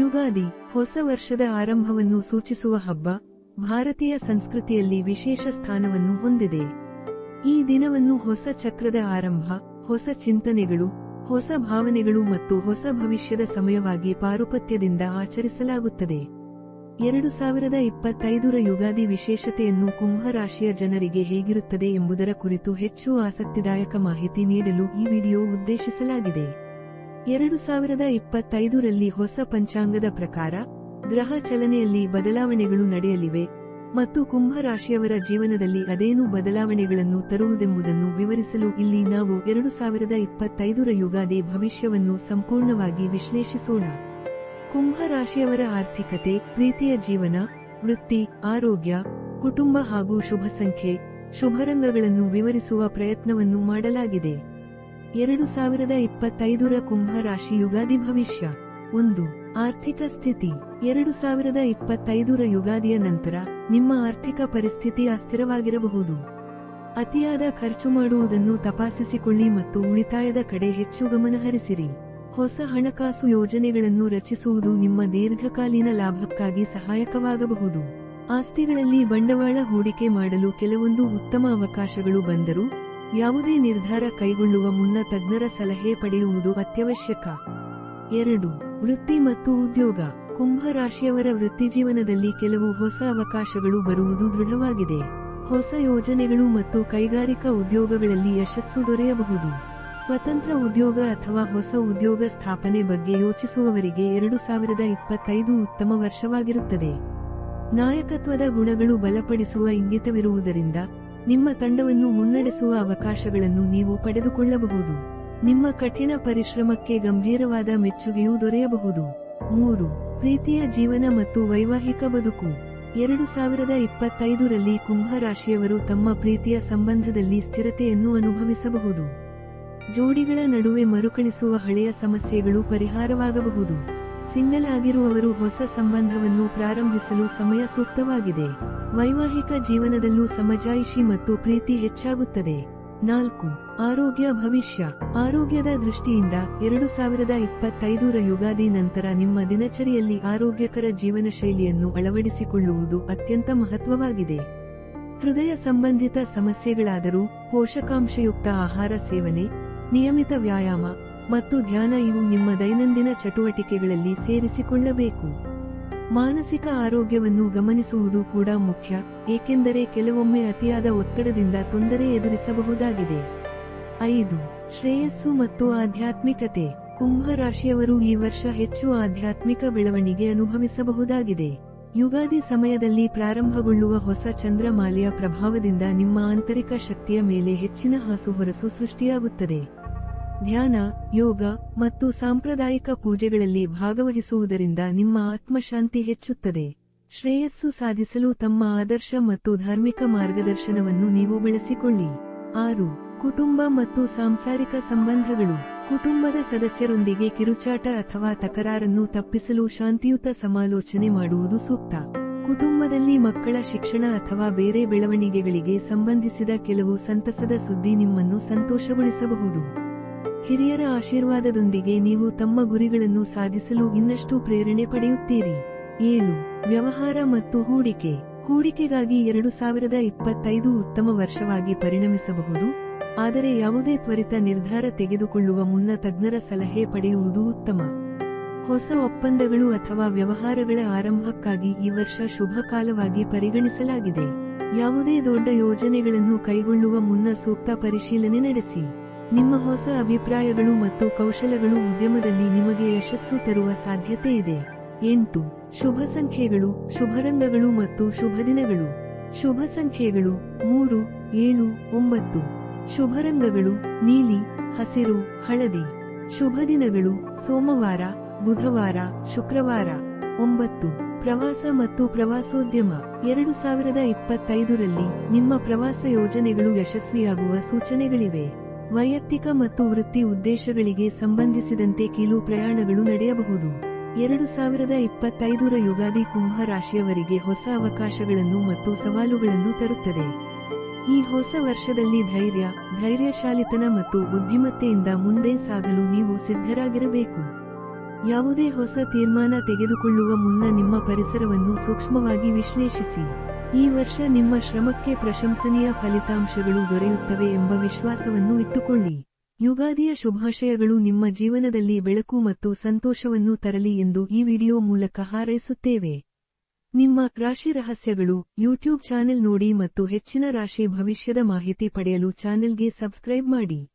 ಯುಗಾದಿ ಹೊಸ ವರ್ಷದ ಆರಂಭವನ್ನು ಸೂಚಿಸುವ ಹಬ್ಬ, ಭಾರತೀಯ ಸಂಸ್ಕೃತಿಯಲ್ಲಿ ವಿಶೇಷ ಸ್ಥಾನವನ್ನು ಹೊಂದಿದೆ. ಈ ದಿನವನ್ನು ಹೊಸ ಚಕ್ರದ ಆರಂಭ, ಹೊಸ ಚಿಂತನೆಗಳು, ಹೊಸ ಭಾವನೆಗಳು ಮತ್ತು ಹೊಸ ಭವಿಷ್ಯದ ಸಮಯವಾಗಿ ಪಾರುಪತ್ಯದಿಂದ ಆಚರಿಸಲಾಗುತ್ತದೆ. 2025ರ ಯುಗಾದಿ ವಿಶೇಷತೆಯನ್ನು ಕುಂಭ ರಾಶಿಯ ಜನರಿಗೆ ಹೇಗಿರುತ್ತದೆ ಎಂಬುದರ ಕುರಿತು ಹೆಚ್ಚು ಆಸಕ್ತಿದಾಯಕ ಮಾಹಿತಿ ನೀಡಲು ಈ ವಿಡಿಯೋ ಉದ್ದೇಶಿಸಲಾಗಿದೆ. 2025ರಲ್ಲಿ ಹೊಸ ಪಂಚಾಂಗದ ಪ್ರಕಾರ ಗ್ರಹ ಚಲನೆಯಲ್ಲಿ ಬದಲಾವಣೆಗಳು ನಡೆಯಲಿವೆ ಮತ್ತು ಕುಂಭ ರಾಶಿಯವರ ಜೀವನದಲ್ಲಿ ಅದೇನು ಬದಲಾವಣೆಗಳನ್ನು ತರುವುದೆಂಬುದನ್ನು ವಿವರಿಸಲು ಇಲ್ಲಿ ನಾವು 2025ರ ಯುಗಾದಿ ಭವಿಷ್ಯವನ್ನು ಸಂಪೂರ್ಣವಾಗಿ ವಿಶ್ಲೇಷಿಸೋಣ. ಕುಂಭ ರಾಶಿಯವರ ಆರ್ಥಿಕತೆ, ಪ್ರೀತಿಯ ಜೀವನ, ವೃತ್ತಿ, ಆರೋಗ್ಯ, ಕುಟುಂಬ ಹಾಗೂ ಶುಭ ಸಂಖ್ಯೆ, ಶುಭರಂಗಗಳನ್ನು ವಿವರಿಸುವ ಪ್ರಯತ್ನವನ್ನು ಮಾಡಲಾಗಿದೆ. 2025ರ ಕುಂಭ ರಾಶಿ ಯುಗಾದಿ ಭವಿಷ್ಯ. 1. ಆರ್ಥಿಕ ಸ್ಥಿತಿ. 2025ರ ಯುಗಾದಿಯ ನಂತರ ನಿಮ್ಮ ಆರ್ಥಿಕ ಪರಿಸ್ಥಿತಿ ಅಸ್ಥಿರವಾಗಿರಬಹುದು. ಅತಿಯಾದ ಖರ್ಚು ಮಾಡುವುದನ್ನು ತಪಾಸಿಸಿಕೊಳ್ಳಿ ಮತ್ತು ಉಳಿತಾಯದ ಕಡೆ ಹೆಚ್ಚು ಗಮನಹರಿಸಿರಿ. ಹೊಸ ಹಣಕಾಸು ಯೋಜನೆಗಳನ್ನು ರಚಿಸುವುದು ನಿಮ್ಮ ದೀರ್ಘಕಾಲೀನ ಲಾಭಕ್ಕಾಗಿ ಸಹಾಯಕವಾಗಬಹುದು. ಆಸ್ತಿಗಳಲ್ಲಿ ಬಂಡವಾಳ ಹೂಡಿಕೆ ಮಾಡಲು ಕೆಲವೊಂದು ಉತ್ತಮ ಅವಕಾಶಗಳು ಬಂದರೂ, ಯಾವುದೇ ನಿರ್ಧಾರ ಕೈಗೊಳ್ಳುವ ಮುನ್ನ ತಜ್ಞರ ಸಲಹೆ ಪಡೆಯುವುದು ಅತ್ಯವಶ್ಯಕ. 2. ವೃತ್ತಿ ಮತ್ತು ಉದ್ಯೋಗ. ಕುಂಭ ರಾಶಿಯವರ ವೃತ್ತಿಜೀವನದಲ್ಲಿ ಕೆಲವು ಹೊಸ ಅವಕಾಶಗಳು ಬರುವುದು ದೃಢವಾಗಿದೆ. ಹೊಸ ಯೋಜನೆಗಳು ಮತ್ತು ಕೈಗಾರಿಕಾ ಉದ್ಯೋಗಗಳಲ್ಲಿ ಯಶಸ್ಸು ದೊರೆಯಬಹುದು. ಸ್ವತಂತ್ರ ಉದ್ಯೋಗ ಅಥವಾ ಹೊಸ ಉದ್ಯೋಗ ಸ್ಥಾಪನೆ ಬಗ್ಗೆ ಯೋಚಿಸುವವರಿಗೆ 2025 ಉತ್ತಮ ವರ್ಷವಾಗಿರುತ್ತದೆ. ನಾಯಕತ್ವದ ಗುಣಗಳು ಬಲಪಡಿಸುವ ಇಂಗಿತವಿರುವುದರಿಂದ ನಿಮ್ಮ ತಂಡವನ್ನು ಮುನ್ನಡೆಸುವ ಅವಕಾಶಗಳನ್ನು ನೀವು ಪಡೆದುಕೊಳ್ಳಬಹುದು. ನಿಮ್ಮ ಕಠಿಣ ಪರಿಶ್ರಮಕ್ಕೆ ಗಂಭೀರವಾದ ಮೆಚ್ಚುಗೆಯೂ ದೊರೆಯಬಹುದು. 3. ಪ್ರೀತಿಯ ಜೀವನ ಮತ್ತು ವೈವಾಹಿಕ ಬದುಕು. 2025ರಲ್ಲಿ ಕುಂಭ ರಾಶಿಯವರು ತಮ್ಮ ಪ್ರೀತಿಯ ಸಂಬಂಧದಲ್ಲಿ ಸ್ಥಿರತೆಯನ್ನು ಅನುಭವಿಸಬಹುದು. ಜೋಡಿಗಳ ನಡುವೆ ಮರುಕಳಿಸುವ ಹಳೆಯ ಸಮಸ್ಯೆಗಳು ಪರಿಹಾರವಾಗಬಹುದು. ಸಿಂಗಲ್ ಆಗಿರುವವರು ಹೊಸ ಸಂಬಂಧವನ್ನು ಪ್ರಾರಂಭಿಸಲು ಸಮಯ ಸೂಕ್ತವಾಗಿದೆ. ವೈವಾಹಿಕ ಜೀವನದಲ್ಲೂ ಸಮಜಾಯಿಷಿ ಮತ್ತು ಪ್ರೀತಿ ಹೆಚ್ಚಾಗುತ್ತದೆ. 4. ಆರೋಗ್ಯ ಭವಿಷ್ಯ. ಆರೋಗ್ಯದ ದೃಷ್ಟಿಯಿಂದ 2025ರ ಯುಗಾದಿ ನಂತರ ನಿಮ್ಮ ದಿನಚರಿಯಲ್ಲಿ ಆರೋಗ್ಯಕರ ಜೀವನ ಶೈಲಿಯನ್ನು ಅಳವಡಿಸಿಕೊಳ್ಳುವುದು ಅತ್ಯಂತ ಮಹತ್ವವಾಗಿದೆ. ಹೃದಯ ಸಂಬಂಧಿತ ಸಮಸ್ಯೆಗಳಾದರೂ ಪೋಷಕಾಂಶಯುಕ್ತ ಆಹಾರ ಸೇವನೆ, ನಿಯಮಿತ ವ್ಯಾಯಾಮ ಮತ್ತು ಧ್ಯಾನ ಇವು ನಿಮ್ಮ ದೈನಂದಿನ ಚಟುವಟಿಕೆಗಳಲ್ಲಿ ಸೇರಿಸಿಕೊಳ್ಳಬೇಕು. ಮಾನಸಿಕ ಆರೋಗ್ಯವನ್ನು ಗಮನಿಸುವುದು ಕೂಡ ಮುಖ್ಯ, ಏಕೆಂದರೆ ಕೆಲವೊಮ್ಮೆ ಅತಿಯಾದ ಒತ್ತಡದಿಂದ ತೊಂದರೆ ಎದುರಿಸಬಹುದಾಗಿದೆ. 5. ಶ್ರೇಯಸ್ಸು ಮತ್ತು ಆಧ್ಯಾತ್ಮಿಕತೆ. ಕುಂಭ ರಾಶಿಯವರು ಈ ವರ್ಷ ಹೆಚ್ಚು ಆಧ್ಯಾತ್ಮಿಕ ಬೆಳವಣಿಗೆ ಅನುಭವಿಸಬಹುದಾಗಿದೆ. ಯುಗಾದಿ ಸಮಯದಲ್ಲಿ ಪ್ರಾರಂಭಗೊಳ್ಳುವ ಹೊಸ ಚಂದ್ರಮಾಲೆಯ ಪ್ರಭಾವದಿಂದ ನಿಮ್ಮ ಆಂತರಿಕ ಶಕ್ತಿಯ ಮೇಲೆ ಹೆಚ್ಚಿನ ಹಾಸುಹೊರಸು ಸೃಷ್ಟಿಯಾಗುತ್ತದೆ. ಧ್ಯಾನ, ಯೋಗ ಮತ್ತು ಸಾಂಪ್ರದಾಯಿಕ ಪೂಜೆಗಳಲ್ಲಿ ಭಾಗವಹಿಸುವುದರಿಂದ ನಿಮ್ಮ ಆತ್ಮಶಾಂತಿ ಹೆಚ್ಚುತ್ತದೆ. ಶ್ರೇಯಸ್ಸು ಸಾಧಿಸಲು ತಮ್ಮ ಆದರ್ಶ ಮತ್ತು ಧಾರ್ಮಿಕ ಮಾರ್ಗದರ್ಶನವನ್ನು ನೀವು ಬೆಳೆಸಿಕೊಳ್ಳಿ. 6. ಕುಟುಂಬ ಮತ್ತು ಸಾಂಸಾರಿಕ ಸಂಬಂಧಗಳು. ಕುಟುಂಬದ ಸದಸ್ಯರೊಂದಿಗೆ ಕಿರುಚಾಟ ಅಥವಾ ತಕರಾರನ್ನು ತಪ್ಪಿಸಲು ಶಾಂತಿಯುತ ಸಮಾಲೋಚನೆ ಮಾಡುವುದು ಸೂಕ್ತ. ಕುಟುಂಬದಲ್ಲಿ ಮಕ್ಕಳ ಶಿಕ್ಷಣ ಅಥವಾ ಬೇರೆ ಬೆಳವಣಿಗೆಗಳಿಗೆ ಸಂಬಂಧಿಸಿದ ಕೆಲವು ಸಂತಸದ ಸುದ್ದಿ ನಿಮ್ಮನ್ನು ಸಂತೋಷಗೊಳಿಸಬಹುದು. ಹಿರಿಯರ ಆಶೀರ್ವಾದದೊಂದಿಗೆ ನೀವು ತಮ್ಮ ಗುರಿಗಳನ್ನು ಸಾಧಿಸಲು ಇನ್ನಷ್ಟು ಪ್ರೇರಣೆ ಪಡೆಯುತ್ತೀರಿ. 7. ವ್ಯವಹಾರ ಮತ್ತು ಹೂಡಿಕೆ. ಹೂಡಿಕೆಗಾಗಿ 2025 ಉತ್ತಮ ವರ್ಷವಾಗಿ ಪರಿಣಮಿಸಬಹುದು, ಆದರೆ ಯಾವುದೇ ತ್ವರಿತ ನಿರ್ಧಾರ ತೆಗೆದುಕೊಳ್ಳುವ ಮುನ್ನ ತಜ್ಞರ ಸಲಹೆ ಪಡೆಯುವುದು ಉತ್ತಮ. ಹೊಸ ಒಪ್ಪಂದಗಳು ಅಥವಾ ವ್ಯವಹಾರಗಳ ಆರಂಭಕ್ಕಾಗಿ ಈ ವರ್ಷ ಶುಭ ಕಾಲವಾಗಿ ಪರಿಗಣಿಸಲಾಗಿದೆ. ಯಾವುದೇ ದೊಡ್ಡ ಯೋಜನೆಗಳನ್ನು ಕೈಗೊಳ್ಳುವ ಮುನ್ನ ಸೂಕ್ತ ಪರಿಶೀಲನೆ ನಡೆಸಿ. ನಿಮ್ಮ ಹೊಸ ಅಭಿಪ್ರಾಯಗಳು ಮತ್ತು ಕೌಶಲಗಳು ಉದ್ಯಮದಲ್ಲಿ ನಿಮಗೆ ಯಶಸ್ಸು ತರುವ ಸಾಧ್ಯತೆ ಇದೆ. 8. ಶುಭ ಸಂಖ್ಯೆಗಳು, ಶುಭರಂಗಗಳು ಮತ್ತು ಶುಭದಿನಗಳು. ಶುಭ ಸಂಖ್ಯೆಗಳು 3, 7, 9. ಶುಭರಂಗಗಳು ನೀಲಿ, ಹಸಿರು, ಹಳದಿ. ಶುಭದಿನಗಳು ಸೋಮವಾರ, ಬುಧವಾರ, ಶುಕ್ರವಾರ. 9. ಪ್ರವಾಸ ಮತ್ತು ಪ್ರವಾಸೋದ್ಯಮ. 2025ರಲ್ಲಿ ನಿಮ್ಮ ಪ್ರವಾಸ ಯೋಜನೆಗಳು ಯಶಸ್ವಿಯಾಗುವ ಸೂಚನೆಗಳಿವೆ. ವೈಯಕ್ತಿಕ ಮತ್ತು ವೃತ್ತಿ ಉದ್ದೇಶಗಳಿಗೆ ಸಂಬಂಧಿಸಿದಂತೆ ಕೀಲು ಪ್ರಯಾಣಗಳು ನಡೆಯಬಹುದು. 2025ರ ಯುಗಾದಿ ಕುಂಭ ರಾಶಿಯವರಿಗೆ ಹೊಸ ಅವಕಾಶಗಳನ್ನು ಮತ್ತು ಸವಾಲುಗಳನ್ನು ತರುತ್ತದೆ. ಈ ಹೊಸ ವರ್ಷದಲ್ಲಿ ಧೈರ್ಯಶಾಲಿತನ ಮತ್ತು ಬುದ್ಧಿಮತ್ತೆಯಿಂದ ಮುಂದೆ ಸಾಗಲು ನೀವು ಸಿದ್ಧರಾಗಿರಬೇಕು. ಯಾವುದೇ ಹೊಸ ತೀರ್ಮಾನ ತೆಗೆದುಕೊಳ್ಳುವ ಮುನ್ನ ನಿಮ್ಮ ಪರಿಸರವನ್ನು ಸೂಕ್ಷ್ಮವಾಗಿ ವಿಶ್ಲೇಷಿಸಿ. ಈ ವರ್ಷ ನಿಮ್ಮ ಶ್ರಮಕ್ಕೆ ಪ್ರಶಂಸನೀಯ ಫಲಿತಾಂಶಗಳು ದೊರೆಯುತ್ತವೆ ಎಂಬ ವಿಶ್ವಾಸವನ್ನು ಇಟ್ಟುಕೊಳ್ಳಿ. ಯುಗಾದಿಯ ಶುಭಾಶಯಗಳು ನಿಮ್ಮ ಜೀವನದಲ್ಲಿ ಬೆಳಕು ಮತ್ತು ಸಂತೋಷವನ್ನು ತರಲಿ ಎಂದು ಈ ವಿಡಿಯೋ ಮೂಲಕ ಹಾರೈಸುತ್ತೇವೆ. ನಿಮ್ಮ ರಾಶಿ ರಹಸ್ಯಗಳು ಯೂಟ್ಯೂಬ್ ಚಾನೆಲ್ ನೋಡಿ ಮತ್ತು ಹೆಚ್ಚಿನ ರಾಶಿ ಭವಿಷ್ಯದ ಮಾಹಿತಿ ಪಡೆಯಲು ಚಾನೆಲ್ಗೆ ಸಬ್ಸ್ಕ್ರೈಬ್ ಮಾಡಿ.